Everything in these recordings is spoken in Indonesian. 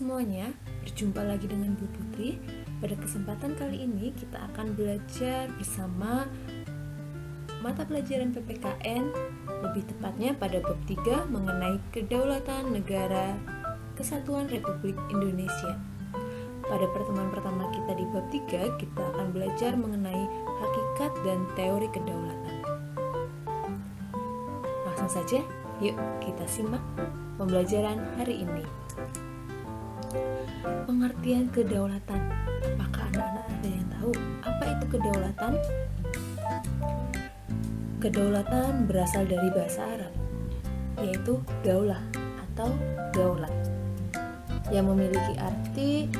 semuanya, berjumpa lagi dengan Bu Putri. Pada kesempatan kali ini kita akan belajar bersama mata pelajaran PPKN, lebih tepatnya pada bab 3 mengenai kedaulatan negara Kesatuan Republik Indonesia. Pada pertemuan pertama kita di bab 3, kita akan belajar mengenai hakikat dan teori kedaulatan. Langsung saja, yuk kita simak pembelajaran hari ini. Pengertian kedaulatan. Apakah anak-anak ada yang tahu apa itu kedaulatan? Kedaulatan berasal dari bahasa Arab, yaitu daulah atau daulat, yang memiliki arti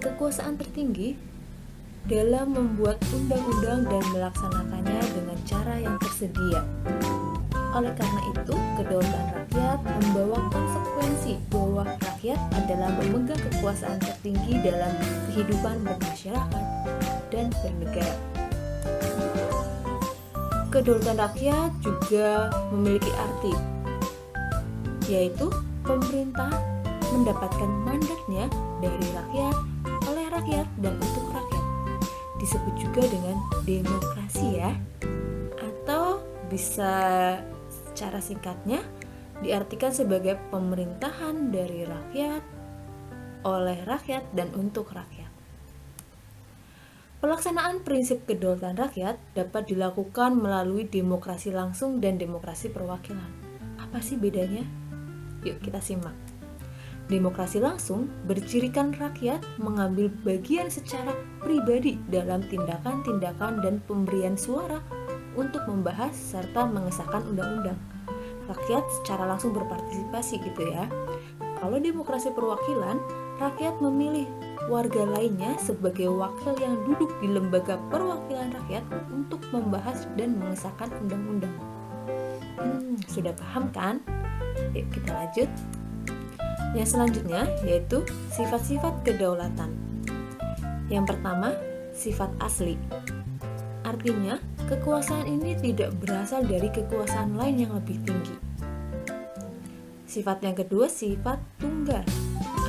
kekuasaan tertinggi dalam membuat undang-undang dan melaksanakannya dengan cara yang tersedia. Oleh karena itu, kedaulatan rakyat membawa konsekuensi bahwa rakyat adalah pemegang kekuasaan tertinggi dalam kehidupan bermasyarakat dan bernegara. Kedaulatan rakyat juga memiliki arti, yaitu pemerintah mendapatkan mandatnya dari rakyat, oleh rakyat, dan untuk rakyat. Disebut juga dengan demokrasi ya, atau bisa secara singkatnya diartikan sebagai pemerintahan dari rakyat, oleh rakyat, dan untuk rakyat. Pelaksanaan prinsip kedaulatan rakyat dapat dilakukan melalui demokrasi langsung dan demokrasi perwakilan. Apa sih bedanya? Yuk kita simak. Demokrasi langsung bercirikan rakyat mengambil bagian secara pribadi dalam tindakan-tindakan dan pemberian suara untuk membahas serta mengesahkan undang-undang. Rakyat secara langsung berpartisipasi gitu ya. Kalau demokrasi perwakilan, rakyat memilih warga lainnya sebagai wakil yang duduk di lembaga perwakilan rakyat untuk membahas dan mengesahkan undang-undang. Sudah paham kan? Yuk kita lanjut. Yang selanjutnya yaitu sifat-sifat kedaulatan. Yang pertama, sifat asli. Artinya, kekuasaan ini tidak berasal dari kekuasaan lain yang lebih tinggi. Sifat yang kedua, sifat tunggal.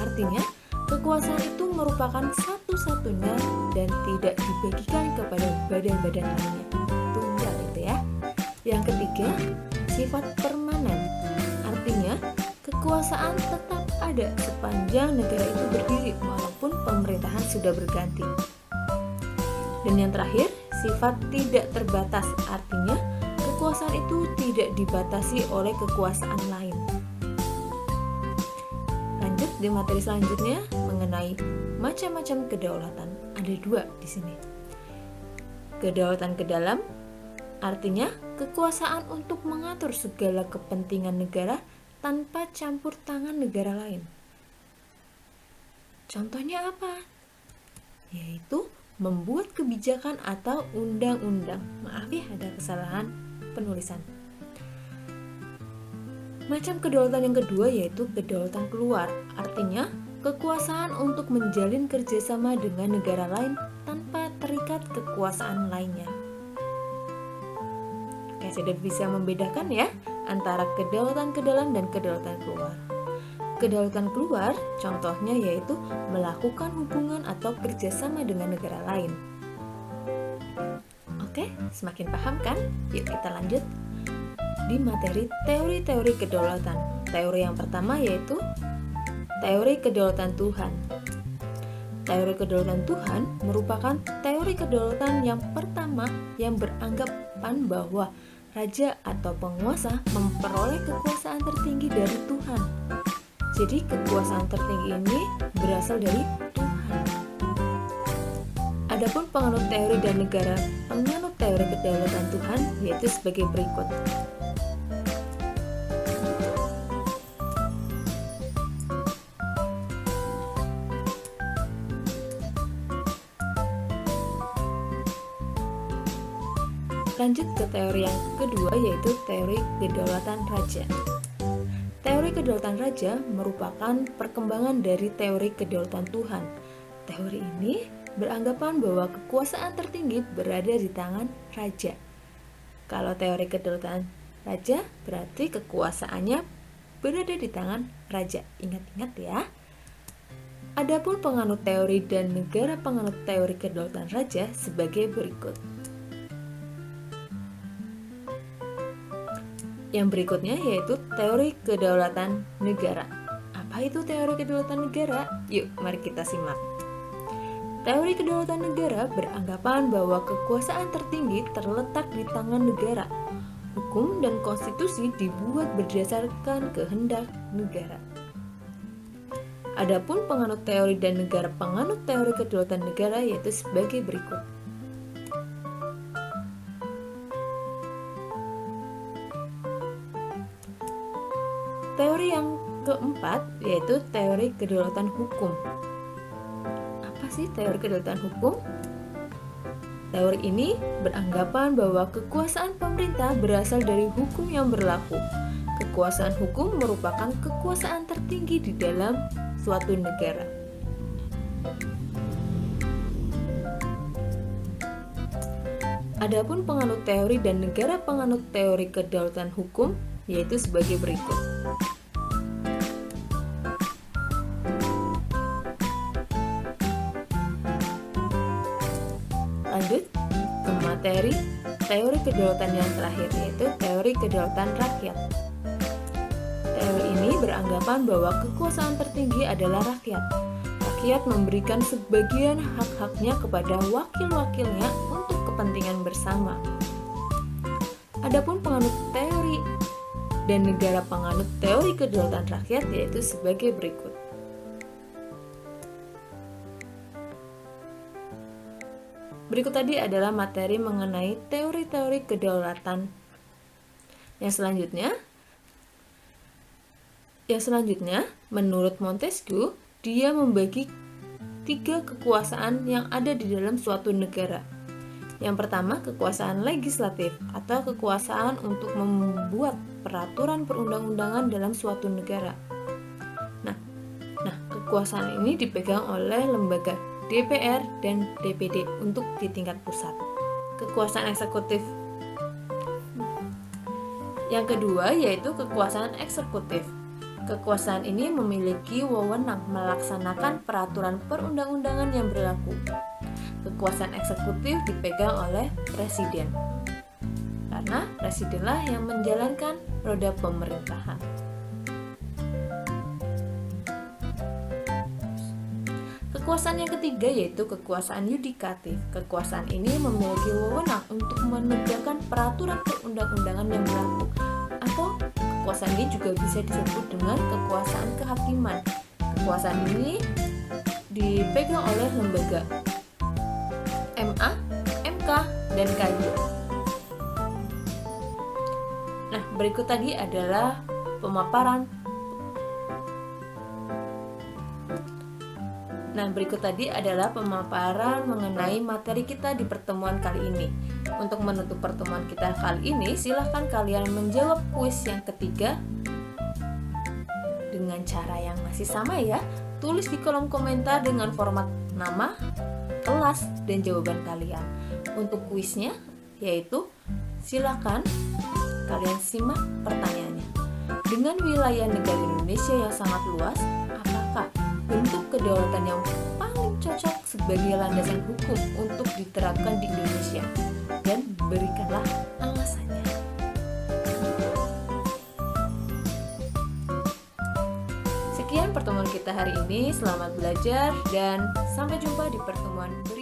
Artinya, kekuasaan itu merupakan satu-satunya dan tidak dibagikan kepada badan-badan lainnya. Tunggal itu ya. Yang ketiga, sifat permanen. Artinya, kekuasaan tetap ada sepanjang negara itu berdiri walaupun pemerintahan sudah berganti. Dan yang terakhir, sifat tidak terbatas. Artinya, kekuasaan itu tidak dibatasi oleh kekuasaan lain. Lanjut di materi selanjutnya mengenai macam-macam kedaulatan. Ada 2 di sini. Kedaulatan ke dalam, artinya kekuasaan untuk mengatur segala kepentingan negara tanpa campur tangan negara lain. Contohnya apa? Yaitu membuat kebijakan atau undang-undang. Maaf ya, ada kesalahan penulisan. Macam kedaulatan yang kedua yaitu kedaulatan keluar. Artinya, kekuasaan untuk menjalin kerjasama dengan negara lain tanpa terikat kekuasaan lainnya. Oke, sudah bisa membedakan ya antara kedaulatan ke dalam dan kedaulatan keluar. Kedaulatan keluar contohnya yaitu melakukan hubungan atau kerjasama dengan negara lain. Oke, semakin paham kan? Yuk kita lanjut di materi teori-teori kedaulatan. Teori yang pertama yaitu teori kedaulatan Tuhan. Teori kedaulatan Tuhan merupakan teori kedaulatan yang pertama yang beranggapan bahwa raja atau penguasa memperoleh kekuasaan tertinggi dari Tuhan. Jadi kekuasaan tertinggi ini berasal dari Tuhan. Adapun penganut teori dan negara penganut teori kedaulatan Tuhan yaitu sebagai berikut. Lanjut ke teori yang kedua yaitu teori kedaulatan raja. Teori kedaulatan raja merupakan perkembangan dari teori kedaulatan Tuhan. Teori ini beranggapan bahwa kekuasaan tertinggi berada di tangan raja. Kalau teori kedaulatan raja berarti kekuasaannya berada di tangan raja. Ingat-ingat ya. Adapun penganut teori dan negara penganut teori kedaulatan raja sebagai berikut. Yang berikutnya yaitu teori kedaulatan negara. Apa itu teori kedaulatan negara? Yuk, mari kita simak. Teori kedaulatan negara beranggapan bahwa kekuasaan tertinggi terletak di tangan negara. Hukum dan konstitusi dibuat berdasarkan kehendak negara. Adapun penganut teori dan negara penganut teori kedaulatan negara yaitu sebagai berikut. Teori yang keempat yaitu teori kedaulatan hukum. Apa sih teori kedaulatan hukum? Teori ini beranggapan bahwa kekuasaan pemerintah berasal dari hukum yang berlaku. Kekuasaan hukum merupakan kekuasaan tertinggi di dalam suatu negara. Adapun penganut teori dan negara penganut teori kedaulatan hukum yaitu sebagai berikut. Lanjut ke materi teori kedaulatan yang terakhir yaitu teori kedaulatan rakyat. Teori ini beranggapan bahwa kekuasaan tertinggi adalah rakyat. Rakyat memberikan sebagian hak-haknya kepada wakil-wakilnya untuk kepentingan bersama. Adapun penganut teori dan negara penganut teori kedaulatan rakyat yaitu sebagai berikut. Berikut tadi adalah materi mengenai teori-teori kedaulatan. Yang selanjutnya, menurut Montesquieu, dia membagi 3 kekuasaan yang ada di dalam suatu negara. Yang pertama, kekuasaan legislatif atau kekuasaan untuk membuat peraturan perundang-undangan dalam suatu negara. Nah, kekuasaan ini dipegang oleh lembaga DPR dan DPD untuk di tingkat pusat. Kekuasaan eksekutif. Yang kedua yaitu kekuasaan eksekutif. Kekuasaan ini memiliki wewenang melaksanakan peraturan perundang-undangan yang berlaku. Kekuasaan eksekutif dipegang oleh presiden, karena presidenlah yang menjalankan roda pemerintahan. Kekuasaan yang ketiga yaitu kekuasaan yudikatif. Kekuasaan ini memiliki wewenang untuk menegakkan peraturan perundang-undangan yang berlaku, atau kekuasaan ini juga bisa disebut dengan kekuasaan kehakiman. Kekuasaan ini dipegang oleh lembaga MA, MK, dan KY. Nah, berikut tadi adalah pemaparan mengenai materi kita di pertemuan kali ini. Untuk menutup pertemuan kita kali ini, silahkan kalian menjawab kuis yang ketiga dengan cara yang masih sama ya. Tulis di kolom komentar dengan format nama, kelas, dan jawaban kalian. Untuk kuisnya yaitu silahkan kalian simak pertanyaannya. Dengan wilayah negara Indonesia yang sangat luas, apakah bentuk kedaulatan yang paling cocok sebagai landasan hukum untuk diterapkan di Indonesia? Dan berikanlah alasannya. Sekian pertemuan kita hari ini. Selamat belajar dan sampai jumpa di pertemuan berikutnya.